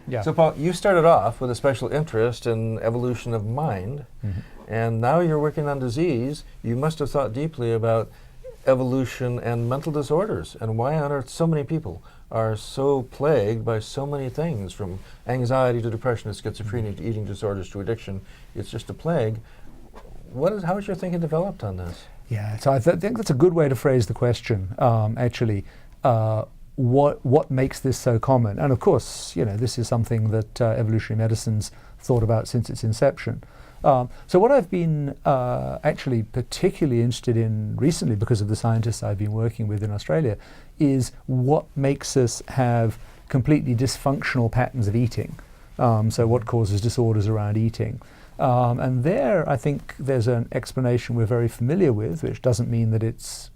Yeah. So Paul, you started off with a special interest in evolution of mind, and now you're working on disease. You must have thought deeply about evolution and mental disorders, and why on earth so many people are so plagued by so many things, from anxiety to depression to schizophrenia to eating disorders to addiction. It's just a plague. How has your thinking developed on this? Yeah, so I think that's a good way to phrase the question, actually. What makes this so common? And of course, this is something that evolutionary medicine's thought about since its inception. So what I've been actually particularly interested in recently, because of the scientists I've been working with in Australia, is what makes us have completely dysfunctional patterns of eating. So what causes disorders around eating? And there, I think there's an explanation we're very familiar with, which doesn't mean that it's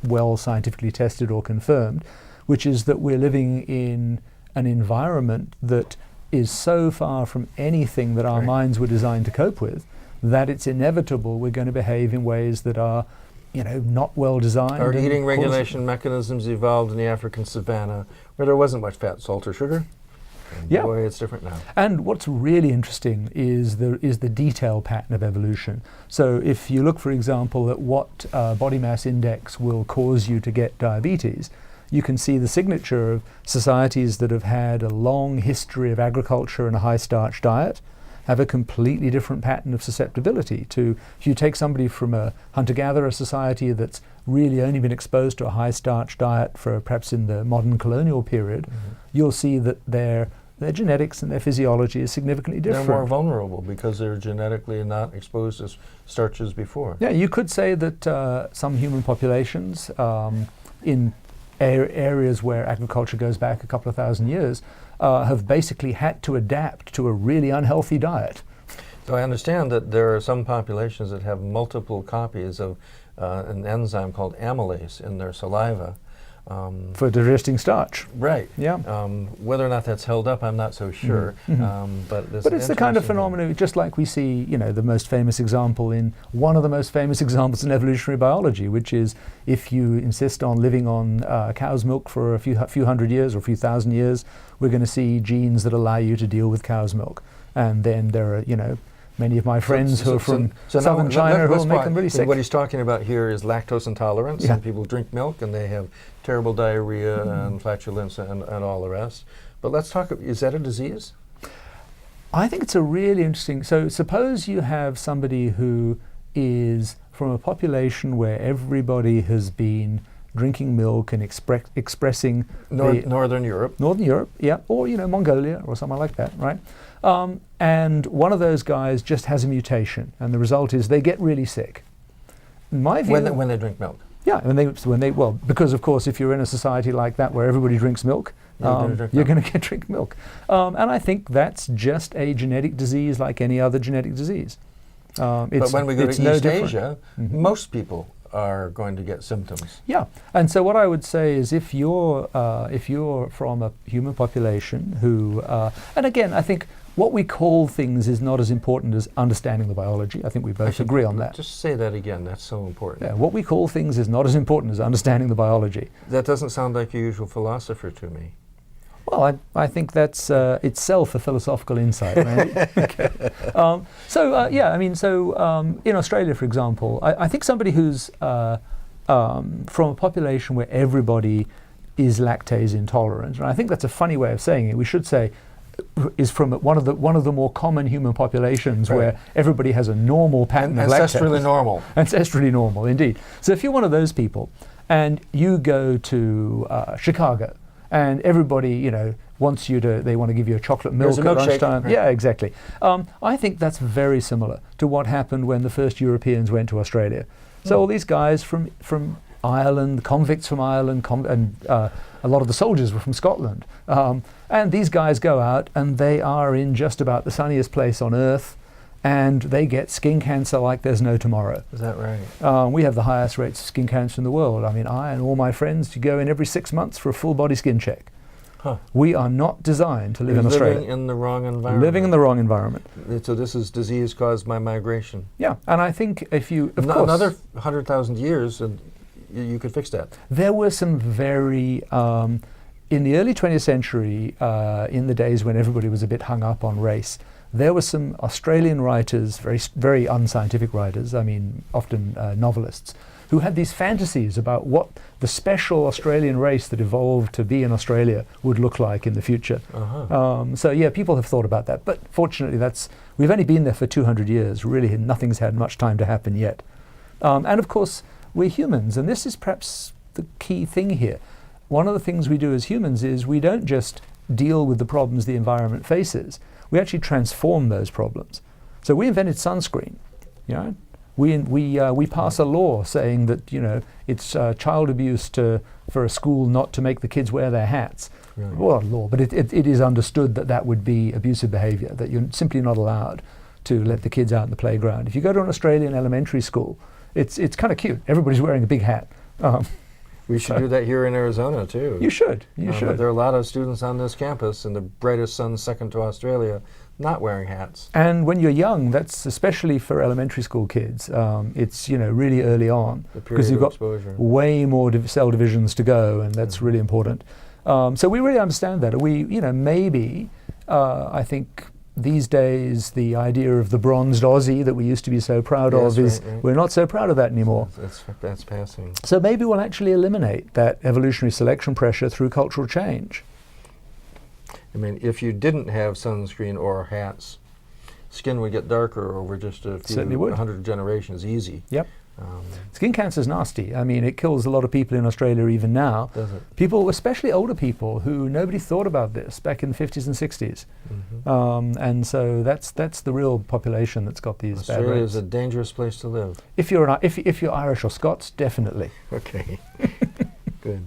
well scientifically tested or confirmed, which is that we're living in an environment that is so far from anything that our minds were designed to cope with, that it's inevitable we're going to behave in ways that are, not well designed. Our eating regulation mechanisms evolved in the African savanna, where there wasn't much fat, salt, or sugar. And boy, it's different now. And what's really interesting is the detail pattern of evolution. So if you look, for example, at what body mass index will cause you to get diabetes, you can see the signature of societies that have had a long history of agriculture and a high starch diet have a completely different pattern of susceptibility to. If you take somebody from a hunter-gatherer society that's really only been exposed to a high starch diet for perhaps in the modern colonial period, you'll see that their genetics and their physiology is significantly different. They're more vulnerable because they're genetically not exposed to starches before. Yeah, you could say that some human populations in areas where agriculture goes back a couple of thousand years have basically had to adapt to a really unhealthy diet. So I understand that there are some populations that have multiple copies of an enzyme called amylase in their saliva. For digesting starch. Right. Yeah. Whether or not that's held up, I'm not so sure. But it's the kind of phenomenon, just like we see, the most famous example one of the most famous examples in evolutionary biology, which is if you insist on living on cow's milk for a few hundred years or a few thousand years, we're going to see genes that allow you to deal with cow's milk. And then there are, many of my friends who are from southern China who will make them really sick. What he's talking about here is lactose intolerance, and people drink milk and they have terrible diarrhea and flatulence and all the rest. But let's talk, is that a disease? I think it's a really interesting, so suppose you have somebody who is from a population where everybody has been drinking milk and expressing Northern Europe. Northern Europe, yeah, or Mongolia or somewhere like that, right? And one of those guys just has a mutation, and the result is they get really sick. In my view, when they drink milk. Yeah, because of course, if you're in a society like that where everybody drinks milk, you're going to drink milk. And I think that's just a genetic disease like any other genetic disease. But when we go to East Asia, most people are going to get symptoms. Yeah, and so what I would say is if you're from a human population who, and again, I think what we call things is not as important as understanding the biology. I think we both agree on that. Just say that again, that's so important. Yeah, what we call things is not as important as understanding the biology. That doesn't sound like your usual philosopher to me. Well, I think that's itself a philosophical insight, maybe. Okay. In Australia, for example, I think somebody who's from a population where everybody is lactase intolerant, and I think that's a funny way of saying it. We should say is from one of the more common human populations where everybody has a normal pattern of lactase. Ancestrally normal. Ancestrally normal, indeed. So if you're one of those people and you go to Chicago, and everybody, wants you to, they want to give you a chocolate milk at lunchtime. Right. Yeah, exactly. I think that's very similar to what happened when the first Europeans went to Australia. So all these guys from Ireland, convicts from Ireland, and a lot of the soldiers were from Scotland. And these guys go out and they are in just about the sunniest place on earth, and they get skin cancer like there's no tomorrow. Is that right? We have the highest rates of skin cancer in the world. I mean, I and all my friends go in every 6 months for a full body skin check. Huh. We are not designed to live in Australia. Living in the wrong environment. Living in the wrong environment. So this is disease caused by migration. Yeah, and I think if you, of course, another 100,000 years, and you could fix that. There were some very in the early 20th century, in the days when everybody was a bit hung up on race, there were some Australian writers, very unscientific writers, I mean, often novelists, who had these fantasies about what the special Australian race that evolved to be in Australia would look like in the future. So yeah, people have thought about that, but fortunately we've only been there for 200 years, really nothing's had much time to happen yet. And of course, we're humans, and this is perhaps the key thing here. One of the things we do as humans is we don't just deal with the problems the environment faces, we actually transform those problems. So we invented sunscreen, you know. We pass a law saying that, you know, it's child abuse for a school not to make the kids wear their hats. Really? Well, not a law, but it is understood that that would be abusive behavior, that you're simply not allowed to let the kids out in the playground. If you go to an Australian elementary school, it's kind of cute. Everybody's wearing a big hat. We should do that here in Arizona too. You should. You should. But there are a lot of students on this campus in the brightest sun second to Australia not wearing hats. And when you're young, that's especially for elementary school kids. It's, you know, really early on because you've got way more cell divisions to go, and that's really important. So we really understand that. We, you know, maybe I think these days the idea of the bronzed Aussie that we used to be so proud of is we're not so proud of that anymore. That's passing. So maybe we'll actually eliminate that evolutionary selection pressure through cultural change. I mean, if you didn't have sunscreen or hats, skin would get darker over just a few 100 generations, easy. Yep. Skin cancer is nasty. I mean, it kills a lot of people in Australia even now. Does it? People, especially older people, who nobody thought about this back in the 50s and 60s. And so that's the real population that's got these bad rates. Australia is a dangerous place to live. If you're Irish or Scots, definitely. Okay. Good.